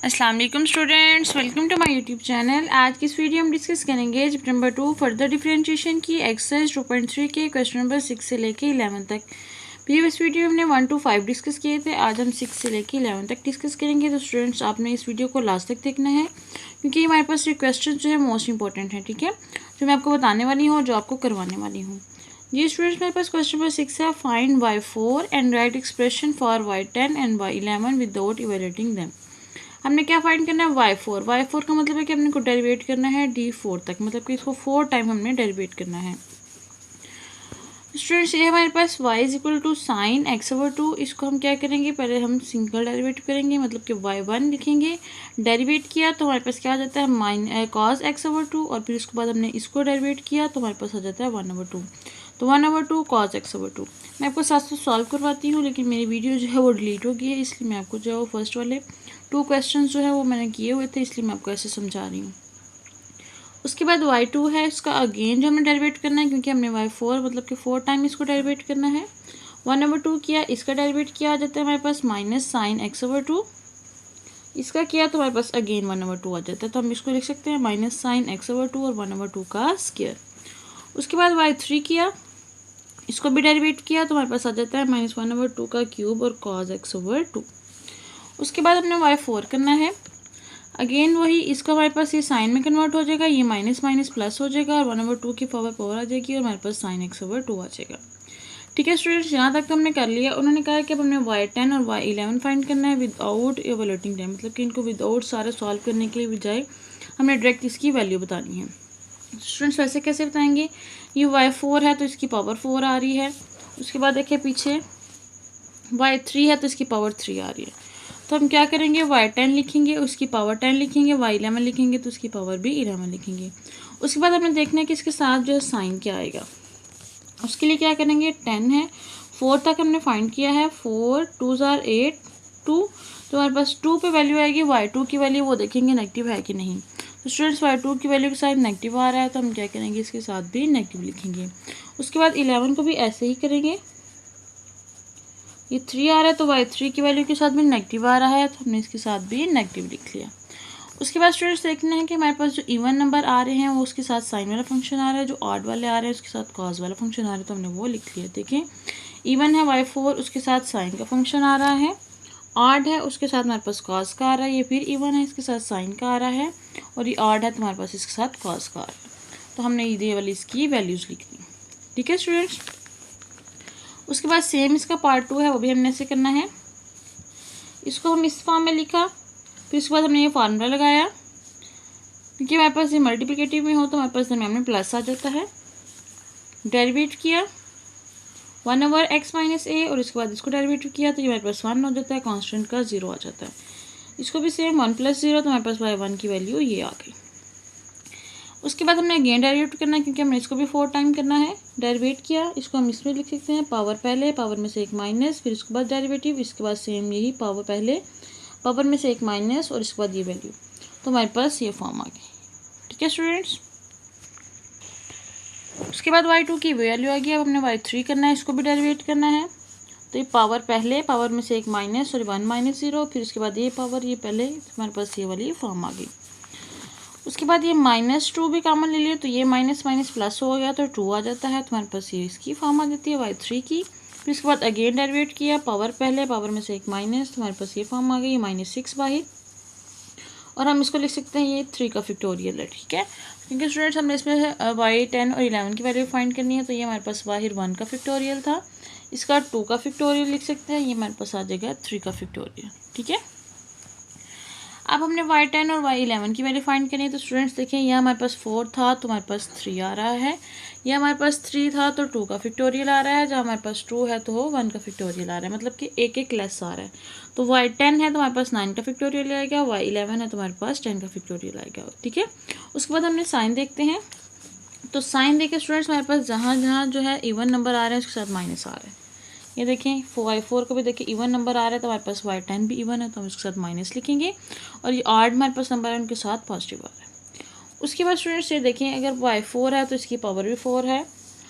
अस्सलाम वालेकुम students, welcome to my YouTube channel. आज की इस वीडियो में डिस्कस करेंगे चैप्टर नंबर 2 फर्दर डिफरेंशिएशन की एक्सरसाइज 2.3 के क्वेश्चन नंबर 6 से लेके 11 तक। प्रीवियस वीडियो में हमने 1 to 5 डिस्कस किए थे, आज हम 6 से लेके 11 तक डिस्कस करेंगे। तो स्टूडेंट्स आपने इस वीडियो को लास्ट तक देखना है क्योंकि हमारे पास ये क्वेश्चन जो है मोस्ट इंपॉर्टेंट है, ठीक है, जो मैं आपको बताने वाली हूँ और जो आपको करवाने वाली हूँ। जी स्टूडेंट्स, मेरे पास क्वेश्चन नंबर 6 है, find y4 and right expression for y10 and y11 without evaluating them. हमने क्या फाइंड करना है, y4 का मतलब है कि हमने को डेरिवेट करना है d4 तक, मतलब कि इसको 4 टाइम हमने डेरिवेट करना है। स्टूडेंट्स, ये हमारे पास y is equal to sine x/2। इसको हम क्या करेंगे, पहले हम सिंगल डेरिवेट करेंगे, मतलब कि y1 लिखेंगे। डेरिवेट किया तो हमारे पास क्या आ जाता है cos x/2, और फिर उसके बाद हमने इसको डेरिवेट किया तो हमारे पास आ जाता है 1/2। तो 1/2 cos x/2। मैं आपको साथ साथ सॉल्व करवाती हूँ, लेकिन मेरी वीडियो जो है वो डिलीट हो गई है, इसलिए मैं आपको जो है वो फर्स्ट वाले 2 क्वेश्चन जो है वो मैंने किए हुए थे, इसलिए मैं आपको ऐसे समझा रही हूँ। उसके बाद y2 है, इसका अगेन जो हमें डेरिवेट करना है, क्योंकि हमने y4 मतलब कि 4 टाइम इसको डेरिवेट करना है। 1/2 किया, इसका डेरिवेट किया आ जाता है हमारे पास माइनस साइन x/2। इसका किया तो हमारे पास अगेन 1/2 आ जाता है, तो हम इसको लिख सकते हैं माइनस साइन x/2 और 1/2 का स्क्वायर। उसके बाद y3 किया, इसको भी डेरिवेट किया तो हमारे पास आ जाता है माइनस 1/2 का क्यूब और cos x/2। उसके बाद हमने y4 करना है, अगेन वही, इसका हमारे पास ये साइन में कन्वर्ट हो जाएगा, ये माइनस माइनस प्लस हो जाएगा और 1/2 की पावर आ जाएगी और हमारे पास साइन x/2 आ जाएगा। ठीक है स्टूडेंट्स, यहाँ तक तो हमने कर लिया। उन्होंने कहा कि अब हमने y10 और y11 फाइंड करना है विदाउट इवैल्यूएटिंग टाइम, मतलब कि इनको विदाउट सारे सॉल्व करने के बजाय हमने डायरेक्ट इसकी वैल्यू बतानी है। स्टूडेंट्स वैसे कैसे बताएंगे, ये y4 है तो इसकी पावर 4 आ रही है। उसके बाद देखिए पीछे y3 है तो इसकी पावर 3 आ रही है। तो हम क्या करेंगे, y10 लिखेंगे, उसकी पावर 10 लिखेंगे, y11 लिखेंगे तो उसकी पावर भी 11 लिखेंगे। उसके बाद हमें देखना है कि इसके साथ जो है साइन क्या आएगा। उसके लिए क्या करेंगे, 10 है, 4 तक हमने फाइंड किया है, 4 2 जार 8 2, तो हमारे पास 2 पे वैल्यू आएगी। y2 की वैल्यू वो देखेंगे नेगेटिव है कि नहीं। तो स्टूडेंट्स y2 की वैल्यू के साथ नेगेटिव आ रहा है, तो हम क्या करेंगे, इसके साथ भी नेगेटिव लिखेंगे। उसके बाद 11 को भी ऐसे ही करेंगे, ये 3 आ रहा है तो y3 की वैल्यू के साथ भी नेगेटिव आ रहा है, तो हमने इसके साथ भी नेगेटिव लिख लिया। उसके बाद स्टूडेंट्स देखना है कि हमारे पास जो इवन नंबर आ रहे हैं वो उसके साथ साइन वाला फंक्शन आ रहा है, जो ऑड वाले आ रहे हैं उसके साथ कॉस वाला फंक्शन आ रहा है, तो हमने वो लिख लिया। देखिए इवन है y4, उसके साथ साइन का फंक्शन आ रहा है, ऑड है उसके साथ हमारे पास कॉस का आ रहा है, ये फिर इवन है इसके साथ साइन का आ रहा है, और ये ऑड है तो हमारे पास इसके साथ कॉस का आ रहा है, तो हमने ये वाली इसकी वैल्यूज़ लिख दी। ठीक है स्टूडेंट्स, उसके बाद सेम इसका पार्ट 2 है, वो भी हमने ऐसे करना है। इसको हम इस फॉर्म में लिखा, फिर उसके बाद हमने ये फार्मूला लगाया, क्योंकि हमारे पास ये मल्टीप्लिकेटिव में हो तो हमारे पास दरम्यान में प्लस आ जाता है। डेरिवेट किया 1/x - a, और इसके बाद इसको डेरिवेटिव किया तो ये हमारे पास 1 हो जाता है, कांस्टेंट का 0 आ जाता है। इसको भी सेम 1 + 0, तो हमारे पास y1 की वैल्यू ये आ गई। उसके बाद हमने अगेन डेरिवेट करना है, क्योंकि हमने इसको भी 4 टाइम करना है। डेरिवेट किया, इसको हम इसमें लिख सकते हैं, पावर पहले, पावर में से एक माइनस, फिर उसके बाद डेरिवेटिव, इसके बाद सेम यही पावर पहले, पावर में से एक माइनस, और इसके बाद ये वैल्यू, तो हमारे पास ये फॉर्म आ गई। ठीक है स्टूडेंट्स, उसके बाद y2 की वैल्यू आ गई। अब हमने y3 करना है, इसको भी डेरिवेट करना है, तो ये पावर पहले, पावर में से एक माइनस और 1 - 0, फिर उसके बाद ये पावर, ये पहले, हमारे पास ये वाली फॉर्म आ गई। उसके बाद ये -2 भी कॉमन ले लिया, तो ये माइनस माइनस प्लस हो गया तो 2 आ जाता है, तो हमारे पास ये इसकी फॉर्म आ जाती है y3 की। फिर उसके बाद अगेन डेरिवेट किया, पावर पहले, पावर में से एक माइनस, तो हमारे पास ये फॉर्म आ गई -6 बाहर, और हम इसको लिख सकते हैं ये 3 का फैक्टोरियल है। ठीक है, क्योंकि स्टूडेंट्स हमने इसमें y10 और 11 की वैल्यू फाइंड करनी है, तो ये हमारे पास बाहर 1 का फैक्टोरियल था, इसका 2 का फैक्टोरियल लिख सकते हैं, ये हमारे पास आ जाएगा 3 का फैक्टोरियल। ठीक है, अब हमने y10 और y11 की वैल्यू फाइंड करनी है। तो स्टूडेंट्स देखें, यह हमारे पास 4 था तो हमारे पास 3 आ रहा है, यह हमारे पास 3 था तो 2 का फैक्टोरियल आ रहा है, जहाँ हमारे पास 2 है तो 1 का फैक्टोरियल आ रहा है, मतलब कि एक एक लेस आ रहा है। तो y10 है तो हमारे पास 9 का फैक्टोरियल आएगा, y11 है तो हमारे पास 10 का फैक्टोरियल आएगा। ठीक है, उसके बाद हमने साइन देखते हैं, तो साइन देखे स्टूडेंट्स हमारे पास जहाँ जहाँ जो है इवन नंबर आ रहे हैं उसके साथ माइनस आ रहा है। ये देखें y4 को भी देखें इवन नंबर आ रहा है, तो हमारे पास y10 भी इवन है, तो हम इसके साथ माइनस लिखेंगे, और ये ऑड हमारे पास नंबर है उनके साथ पॉजिटिव आ रहा है। उसके बाद स्टूडेंट्स ये देखें, अगर y4 है तो इसकी पावर भी 4 है,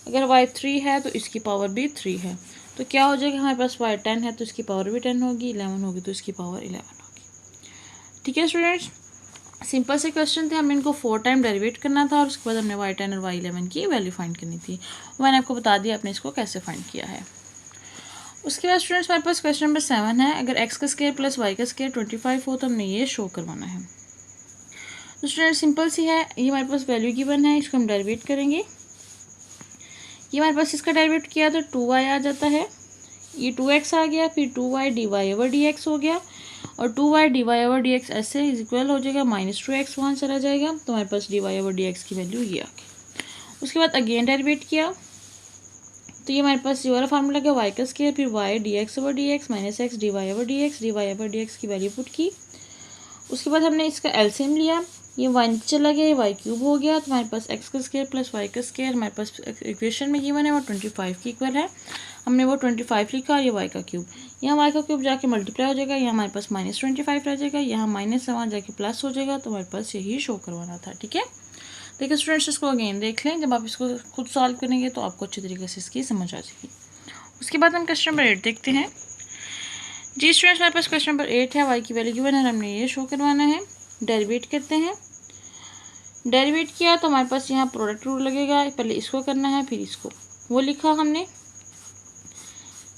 अगर y3 है तो इसकी पावर भी 3 है, तो क्या हो जाएगा, हमारे पास y10 है तो इसकी पावर भी 10 होगी, 11 होगी तो इसकी पावर 11 होगी। ठीक है स्टूडेंट्स, सिंपल से क्वेश्चन थे, हमें इनको 4 टाइम डेरिवेट करना था और उसके बाद हमने y10 और y11 की वैल्यू फाइंड करनी थी। मैंने आपको बता दिया आपने इसको कैसे फाइंड किया है। उसके बाद स्टूडेंट्स हमारे पास क्वेश्चन नंबर 7 है, अगर x का स्क्वायर प्लस y का स्क्वायर 25 हो तो हमने ये शो करवाना है। तो स्टूडेंट सिंपल सी है, ये हमारे पास वैल्यू गिवन है, इसको हम डेरिवेट करेंगे। ये हमारे पास इसका डेरिवेट किया तो 2y आ जाता है, ये 2x आ गया, फिर 2y dy ओवर dx हो गया और 2y dy ओवर dx ऐसे इज इक्वल हो जाएगा -2x, वहाँ चला जाएगा तो हमारे पास dy ओवर dx की वैल्यू ये आ गई। उसके बाद अगेन डेरिवेट किया तो ये हमारे पास ये वाला फार्मूला लगा y का स्क्वायर, फिर y dx over dx minus x dy over dx की वैल्यू पुट की। उसके बाद हमने इसका एलसीएम लिया, ये y नीचे चला गया, ये y क्यूब हो गया, तो हमारे पास x का स्क्वायर प्लस y का स्क्वायर हमारे पास इक्वेशन में गिवन है वो 25 की इक्वल है, हमने वो 25 लिखा और ये y का क्यूब, यहाँ y का क्यूब जाके मल्टीप्लाई हो जाएगा, यहाँ हमारे पास -25 रह जाएगा, यहाँ माइनस वहाँ जाके प्लस हो जाएगा, तो हमारे पास यही शो करवाना था। ठीक है, देखिए स्टूडेंट्स इसको अगेन देख लें, जब आप इसको खुद सॉल्व करेंगे तो आपको अच्छी तरीके से इसकी समझ आ जाएगी। उसके बाद हम क्वेश्चन नंबर 8 देखते हैं। जी स्टूडेंट्स हमारे पास क्वेश्चन नंबर 8 है, y की वैल्यू गिवन है, हमने ये शो करवाना है। डेरिवेट करते हैं, डेरिवेट किया तो हमारे पास यहाँ प्रोडक्ट रूल लगेगा, पहले इसको करना है फिर इसको, वो लिखा हमने,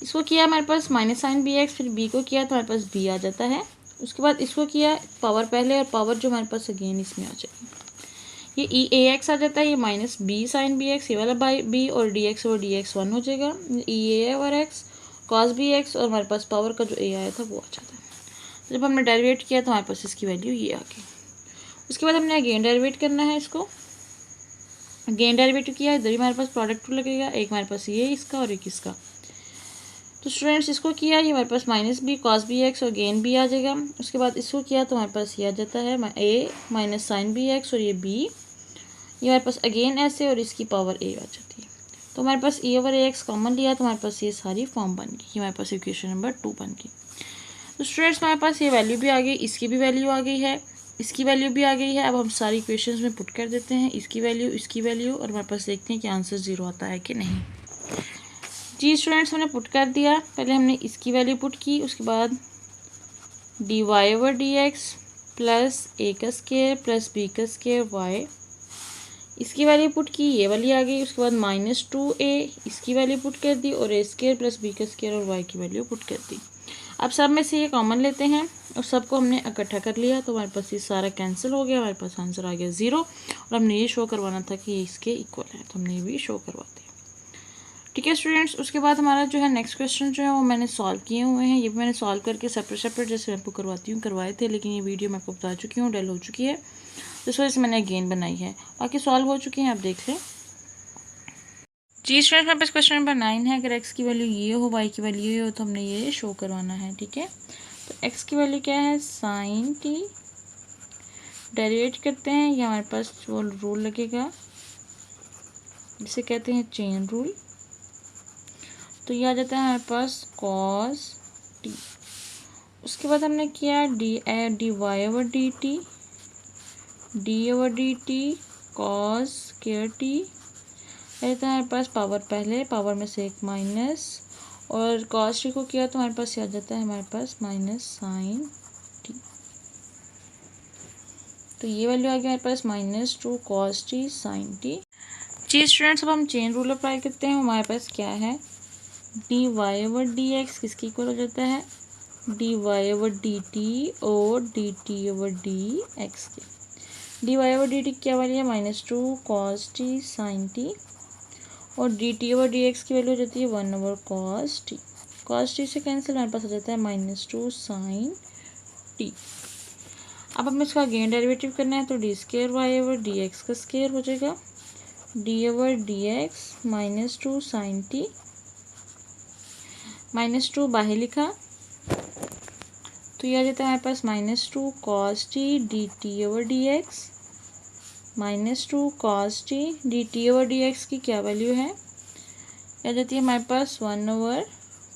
इसको किया हमारे पास माइनस साइन बी एक्स, फिर बी को किया तो हमारे पास बी आ जाता है। उसके बाद इसको किया पावर पहले और पावर जो हमारे पास अगेन इसमें आ जाएगी, ये ई ए एक्स आ जाता है, ये minus b sine b x, ये वाला बाई बी और d x over d x 1 हो जाएगा, e a over x cos b x और हमारे पास पावर का जो ए आया था वो आ जाता है। तो जब हमने डेरिवेट किया तो हमारे पास इसकी वैल्यू ये आ गई। उसके बाद हमने अगेन डेरिवेट करना है, इसको अगेन डेरिवेट किया, इधर ही हमारे पास प्रोडक्ट रूल लगेगा, एक हमारे पास ये इसका और एक इसका। तो स्टूडेंट्स इसको किया, ये हमारे पास minus b cos b x और गेन बी आ जाएगा। उसके बाद इसको किया तो हमारे पास ये आ जाता है ए माइनस साइन बी एक्स और ये बी, ये हमारे पास अगेन ऐसे और इसकी पावर ए आ जाती है। तो हमारे पास ए ओवर ए एक्स कॉमन लिया तो हमारे पास ये सारी फॉर्म बन गई, ये हमारे पास इक्वेशन नंबर 2 बन गई। तो स्टूडेंट्स हमारे पास ये वैल्यू भी आ गई, इसकी भी वैल्यू आ गई है, इसकी वैल्यू भी आ गई है। अब हम सारी इक्वेशंस में पुट कर देते हैं, इसकी वैल्यू और हमारे पास देखते हैं कि आंसर 0 आता है कि नहीं। जी स्टूडेंट्स हमने पुट कर दिया, पहले हमने इसकी वैल्यू पुट की, उसके बाद d y over d x plus a का स्क्वायर प्लस बी का स्क्वायर वाई, इसकी वैल्यू पुट की, ये वाली आ गई। उसके बाद -2a इसकी वैल्यू पुट कर दी और ए स्क्वायर प्लस बी का स्क्वायर और वाई की वैल्यू पुट कर दी। अब सब में से ये कॉमन लेते हैं और सबको हमने इकट्ठा कर लिया तो हमारे पास ये सारा कैंसिल हो गया, हमारे पास आंसर आ गया 0 और हमने ये शो करवाना था कि ये इसके इक्वल है, तो हमने ये भी शो करवा दिया। ठीक है स्टूडेंट्स, उसके बाद हमारा जो है नेक्स्ट क्वेश्चन जो है वो मैंने सॉल्व किए हुए हैं, ये भी मैंने सॉल्व करके सेपरेट जैसे मैं आपको करवाती हूँ करवाए थे, लेकिन ये वीडियो मैं आपको बता चुकी हूँ, डल हो चुकी है, तो इस वजह से मैंने अगेन बनाई है, बाकी सॉल्व हो चुके हैं, आप देख लें। जी स्टूडेंट्स मेरे पास क्वेश्चन नंबर 9 है, अगर x की वैल्यू ये हो y की वैल्यू ये हो तो हमने ये शो करवाना है। ठीक है, तो x की वैल्यू क्या है साइन t, डेरिवेट करते हैं, ये हमारे पास वो रूल लगेगा जिसे कहते हैं चेन रूल, तो ये आ जाता है हमारे पास कॉस t। उसके बाद हमने किया d y over d t, d over d t cos square t, रहता है हमारे पास पावर पहले, पावर में से एक माइनस और कॉस टी को किया तो हमारे पास ये आ जाता है हमारे पास माइनस साइन टी, तो ये वैल्यू आ गया हमारे पास -2 कॉस टी साइन टी। जी स्टूडेंट्स अब हम चेन रूल अप्लाई करते हैं, हमारे पास क्या है d y over d x किसकी इक्वल हो जाता है d y over d t और d t over d x के, d y over d t क्या वाली है -2 कॉस टी साइन टी और d t over d x की वैल्यू हो जाती है 1 over cos t, cos t से कैंसिल हमारे पास आ जाता है -2 साइन टी। अब हमें इसका अगेन डेरिवेटिव करना है तो d square y over d x का स्क्वायर हो जाएगा, d over d x -2 sine t, -2 बाहर लिखा तो यह आ जाता है हमारे पास -2 cos t d t over d x, -2 cos t d t over d x की क्या वैल्यू है, आ जाती है हमारे पास 1 over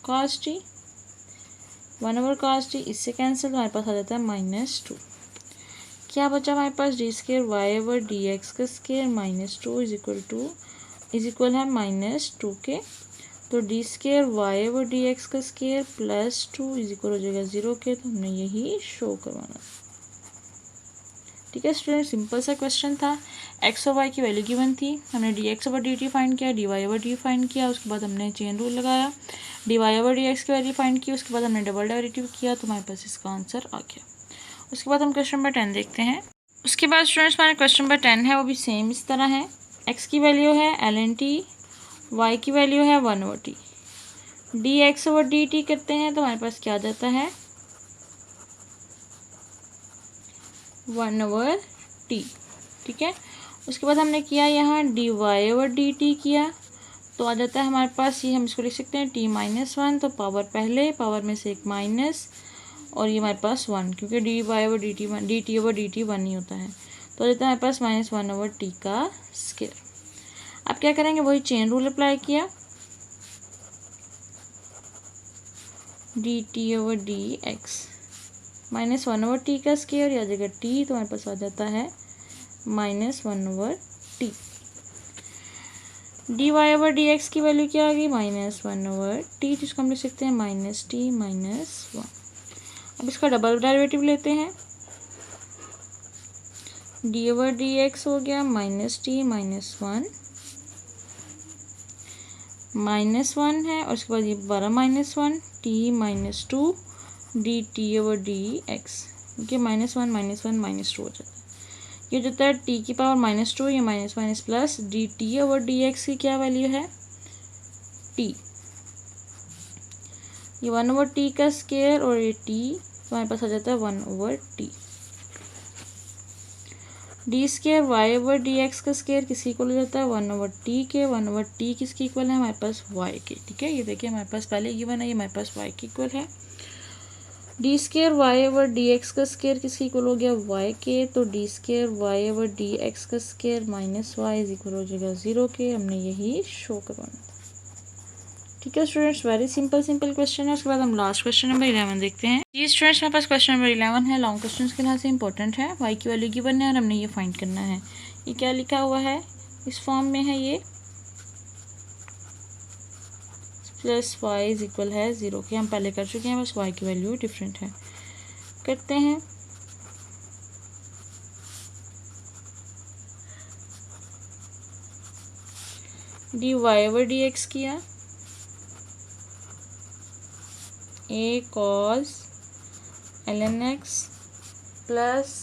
cos t, 1 over cos t, इससे कैंसिल हमारे पास आ जाता है -2, क्या बचा हमारे पास d square y over d x का स्क्वायर -2 इज इक्वल है -2 के, तो d square y over d x का स्क्वायर +2 इज इक्वल हो जाएगा 0 के, तो हमने यही शो करवाना। ठीक है स्टूडेंट, सिंपल सा क्वेश्चन था। एक्स और वाई की वैल्यू गिवन थी, हमने d x over d t find किया, d y over d find किया, उसके बाद हमने चेन रूल लगाया, d y over d x की वैल्यू फाइंड की, उसके बाद हमने डबल डेरिवेटिव किया, तो हमारे पास इसका आंसर आ गया। उसके बाद हम क्वेश्चन नंबर 10 देखते हैं। उसके बाद स्टूडेंट्स हमारा क्वेश्चन नंबर 10 है, वो भी सेम इस तरह है। एक्स की वैल्यू है एल एन टी, वाई की वैल्यू है 1 over t, D x over d T करते हैं तो हमारे पास क्या आ जाता है 1 ओवर टी। ठीक है, उसके बाद हमने किया यहाँ d y over d t किया तो आ जाता है हमारे पास, ये हम इसको लिख सकते हैं टी माइनस 1, तो पावर पहले, पावर में से एक माइनस, और ये हमारे पास 1, क्योंकि d y over d t over d t 1 ही होता है, तो आ जाता है हमारे पास -1 ओवर टी का स्क्वायर। अब क्या करेंगे, वही चेन रूल अप्लाई किया, d t over d x -1 over t का स्क्वायर, या जगह टी तो हमारे पास आ जाता है -1 over t. D y over d x की वैल्यू क्या आ गई -1 ओवर टी, जिसको हम लिख सकते हैं -t-1। अब इसका डबल डेरिवेटिव लेते हैं, डी ओवर डी एक्स हो गया -t-1 -1 है, और उसके बाद ये दोबारा -1 t-2 D t over d x, क्योंकि -1 हो जाता है। ये जो होता है टी की पावर -2, ये minus plus D t over d x की क्या वैल्यू है टी, ये 1 ओवर टी का स्क्वायर, और ये टी तो हमारे पास आ जाता है 1 over t. D square y over d x का स्क्वायर किसी को ले जाता है 1 ओवर टी के, 1 ओवर टी किसकी इक्वल है हमारे पास वाई के। ठीक है, ये देखिए हमारे पास पहले गिवन है, ये हमारे पास वाई की इक्वल है। D square y over d x का स्क्वायर किसकी इक्वल हो गया वाई के, तो d square y over d x का square minus y is equal हो जाएगा 0 के, हमने यही शो करवाना था। ठीक है स्टूडेंट्स, वेरी सिंपल क्वेश्चन है। उसके बाद हम लास्ट क्वेश्चन नंबर 11 देखते हैं। ये स्टूडेंट्स हमारे पास क्वेश्चन नंबर 11 है, लॉन्ग क्वेश्चन के लिहाज से इंपॉर्टेंट है। वाई की वैल्यू गिवन है और हमने ये फाइंड करना है। ये क्या लिखा हुआ है, इस फॉर्म में है ये प्लस वाई इज इक्वल है 0 के, हम पहले कर चुके हैं, बस वाई की वैल्यू डिफरेंट है। करते हैं, d y over d x किया, a cos l n x plus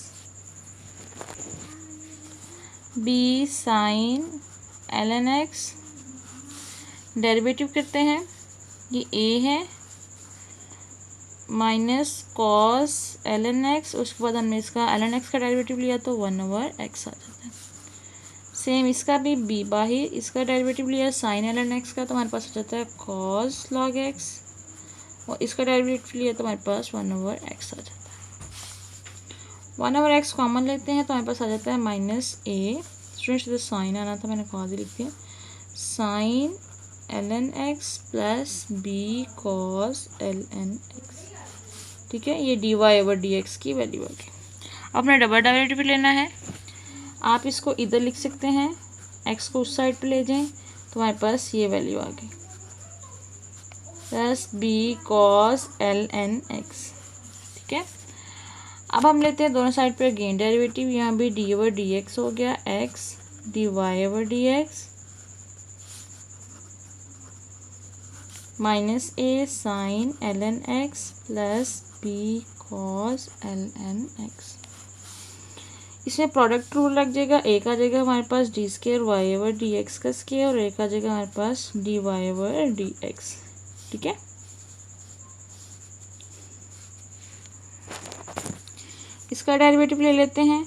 b sine l n x, derivative करते हैं, ये ए है minus cos l n x, उसके बाद हमने इसका एल एन एक्स का डेरिवेटिव लिया तो 1 ओवर एक्स आ जाता है। सेम इसका भी बी बाहिर, इसका डेरिवेटिव लिया साइन एल एन एक्स का तो हमारे पास आ जाता है कॉस लॉग एक्स, और इसका डेरिवेटिव लिया तो हमारे पास 1 ओवर एक्स आ जाता है। 1 ओवर एक्स कॉमन लेते हैं तो हमारे पास आ जाता है माइनस ए, स्टूडेंट्स तो साइन आना था, मैंने कॉस लिख दिया, sine l n x plus b cos l n x. ठीक है, ये d y over d x की वैल्यू आ गई। अपना डबल डेरिवेटिव लेना है, आप इसको इधर लिख सकते हैं, एक्स को उस साइड पे ले जाएं तो हमारे पास ये वैल्यू आ गई plus b cos l n x. ठीक है, अब हम लेते हैं दोनों साइड पे अगेन डेरिवेटिव, यहाँ भी डी ओवर डी एक्स हो गया x d y over d x minus a sine l n x plus b cos l n x. इसमें प्रोडक्ट रूल लग जाएगा, एक आ जाएगा हमारे पास d square y over d x का स्क्वायर, और एक आ जाएगा हमारे पास d y over d x. ठीक है, इसका डेरिवेटिव ले लेते हैं,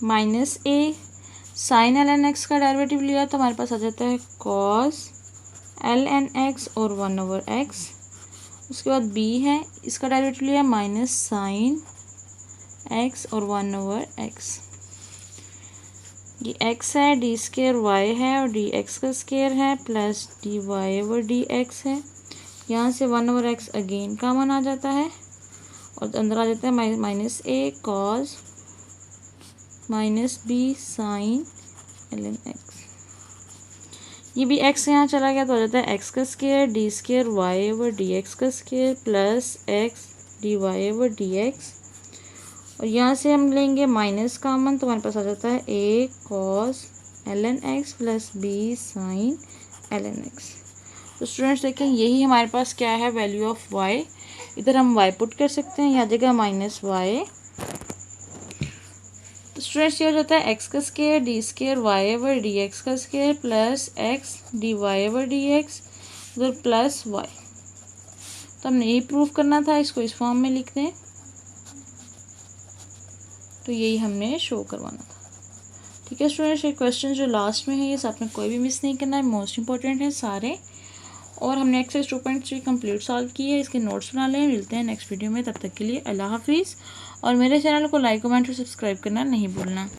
minus a sine l n x का डेरिवेटिव लिया तो हमारे पास आ जाता है कॉस एल एन एक्स और 1 ओवर एक्स। उसके बाद बी है, इसका डेरिवेटिव लिया माइनस साइन एक्स और 1 ओवर एक्स। ये एक्स है, डी स्क्वायर वाई है और डी एक्स का स्क्वायर है plus d y over d x है। यहाँ से 1 ओवर एक्स अगेन कॉमन आ जाता है और अंदर आ जाता है minus a cos minus b sine l n x. ये भी एक्स यहाँ चला गया तो आ जाता है एक्स का square d square y over d x का square plus x d y over d x, और यहाँ से हम लेंगे माइनस कॉमन, तो हमारे पास आ जाता है a cos ln x plus b sin ln x। तो स्टूडेंट्स देखें यही हमारे पास क्या है, वैल्यू ऑफ y। इधर हम y पुट कर सकते हैं, यहाँ जगह माइनस वाई। तो स्टूडेंट्स ये हो जाता है x का square d square y over d x का square plus x d y over d x उधर प्लस y। तो हमने यही प्रूव करना था, इसको इस फॉर्म में लिख दें। तो यही हमने शो करवाना था। ठीक है स्टूडेंट्स, ये क्वेश्चन जो लास्ट में है ये आपने कोई भी मिस नहीं करना है, मोस्ट इंपॉर्टेंट है सारे। और हमने एक्सरसाइज 2.3 कंप्लीट सॉल्व की है, इसके नोट्स बना लें। मिलते हैं नेक्स्ट वीडियो में, तब तक के लिए अल्लाह हाफिज़। और मेरे चैनल को लाइक कमेंट और सब्सक्राइब करना नहीं भूलना।